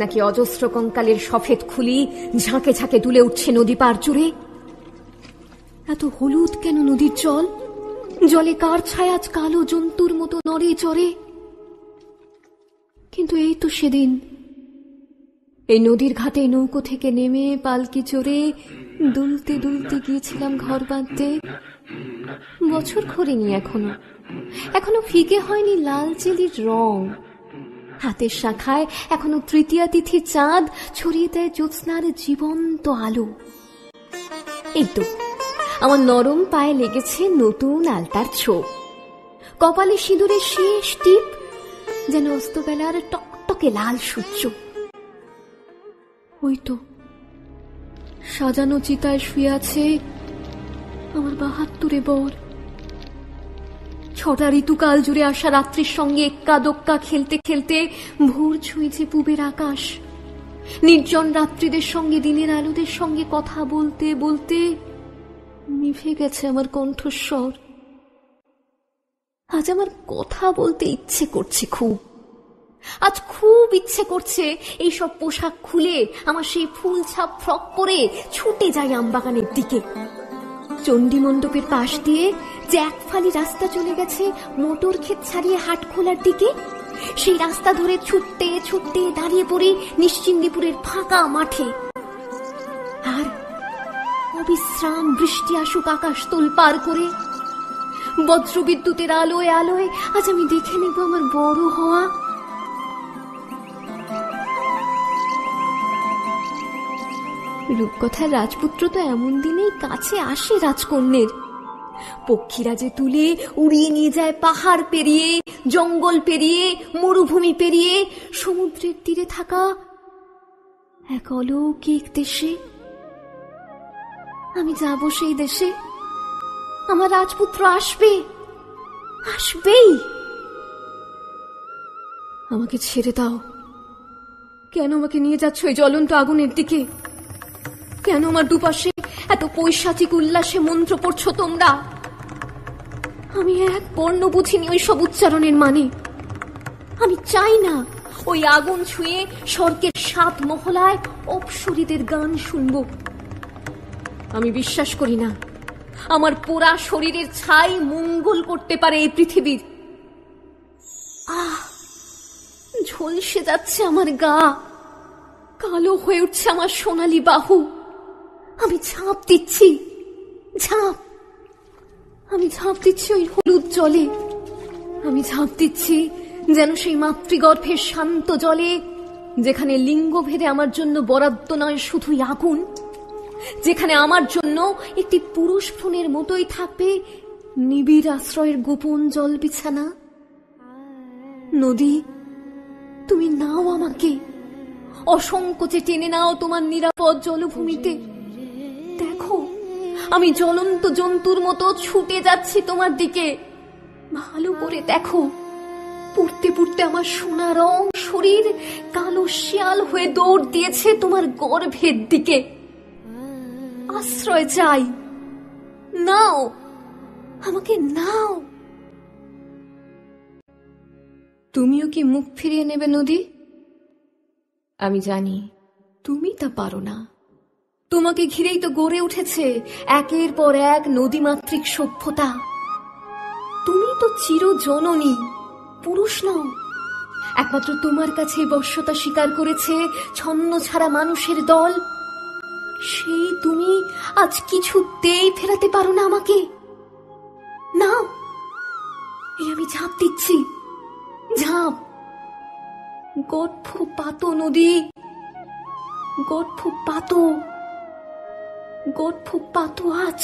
নাকি অজস্র কঙ্কালের সফেদ খুলি ঝাঁকে ঝাঁকে দুলে উঠছে নদী পার জুড়ে? এত হলুদ কেন নদীর জল? জলে কার ছায়া আজ কালো জন্তুর মতো নড়ে চড়ে? কিন্তু এই তো সেদিন এই নদীর ঘাটে নৌকো থেকে নেমে পালকি চড়ে দুলতে দুলতে গিয়েছিলাম ঘর বাঁধতে। বছর ঘোরেনি এখনো ফিকে হয়নি লাল চেলির রং। হাতের শাখায় এখনো তৃতীয়া তিথির চাঁদ ছড়িয়ে দেয় জ্যোৎস্নার জীবন্ত আলো। এই তো আমার নরম পায়ে লেগেছে নতুন আলতার ছোপ, কপালে সিঁদুরের শেষ টিপ, যেন অস্তবেলার টকটকে লাল সূর্য। ওই তো সাজানো চিতায় শুয়ে আছে আমার ৭২ বর। ৬টা ঋতুকাল জুড়ে আসা রাত্রির সঙ্গে এক্কা দোক্কা খেলতে খেলতে ভোর ছুঁয়েছে পূবের আকাশ। নির্জন রাত্রিদের সঙ্গে দিনের আলোদের সঙ্গে কথা বলতে বলতে নিভে গেছে আমার কণ্ঠস্বর। আজ আমার কথা বলতে ইচ্ছে করছে খুব। আজ খুব ইচ্ছে করছে এইসব পোশাক খুলে আমার সেই ফুল ছাপ ফ্রক পরে ছুটে যাই আমবাগানের দিকে। চণ্ডী মণ্ডপের পাশ দিয়ে যে এক ফালি রাস্তা চলে গেছে মোটর ক্ষেত ছাড়িয়ে হাট খোলার দিকে, সেই রাস্তা ধরে ছুটতে ছুটতে দাঁড়িয়ে পড়ি নিশ্চিন্দিপুরের ফাঁকা মাঠে। আর অবিশ্রাম বৃষ্টি আসুক আকাশ তোলপাড় করে, বজ্রবিদ্যুতের আলোয় আলোয় আজ আমি দেখে নেব আমার বড় হওয়া। রূপকথার রাজপুত্র তো এমন দিনেই কাছে আসে রাজকন্যের। পক্ষীরা যে তুলে উড়িয়ে নিয়ে যায় পাহাড় পেরিয়ে, জঙ্গল পেরিয়ে, মরুভূমি পেরিয়ে সমুদ্রের তীরে থাকা এক অলৌকিক দেশে। আমি যাব সেই দেশে। আমার রাজপুত্র আসবেই। আমাকে ছেড়ে দাও। কেন আমাকে নিয়ে যাচ্ছ এই জ্বলন্ত আগুনের দিকে? কেন আমার দুপাশে এত পৈশাচিক উল্লাসে মন্ত্র পড়ছো তোমরা? আমি এক বর্ণ বুঝিনি ওই সব উচ্চারণের মানে। আমি চাই না ওই আগুন ছুঁয়ে স্বর্গের ৭ মহলায় অপ্সরীদের গান শুনব। আমি বিশ্বাস করি না আমার পোড়া শরীরের ছাই মঙ্গল করতে পারে এই পৃথিবীর। ঝলসে যাচ্ছে আমার গা, কালো হয়ে উঠছে আমার সোনালী বাহু। আমি ঝাঁপ দিচ্ছি ওই হলুদ জলে। আমি ঝাঁপ দিচ্ছি যেন সেই মাতৃগর্ভের শান্ত জলে, যেখানে লিঙ্গভেদে আমার জন্য বরাদ্দ নয় শুধুই আগুন, যেখানে আমার জন্য একটি পুরুষ ফোনের মতোই থাকবে নিবিড় আশ্রয়ের গোপন জল বিছানা। নদী, তুমি নাও আমাকে, অসংকোচে টেনে নাও তোমার নিরাপদ জলভূমিতে। দেখো আমি জ্বলন্ত জন্তুর মতো ছুটে যাচ্ছি তোমার দিকে। ভালো করে দেখো, পুড়তে পুড়তে আমার সোনা রং শরীর কালো শিয়াল হয়ে দৌড় দিয়েছে তোমার গর্ভের দিকে। আশ্রয় চাই, নাও আমাকে নাও। তুমিও কি মুখ ফিরিয়ে নেবে নদী? আমি জানি তুমি তা পারো না। তোমাকে ঘিরেই তো গড়ে উঠেছে একের পর এক নদীমাতৃক সভ্যতা। তুমি তো চিরজননী, পুরুষ নও। একমাত্র তোমার কাছে বশ্যতা স্বীকার করেছে ছন্ন ছাড়া মানুষের দল। সেই তুমি আজ কিছুতেই ফেরাতে পারো না আমাকে। নাও, এই আমি ঝাঁপ দিচ্ছি, ঝাঁপ। গর্ভ পাতো নদী, গর্ভ পাতো আজ।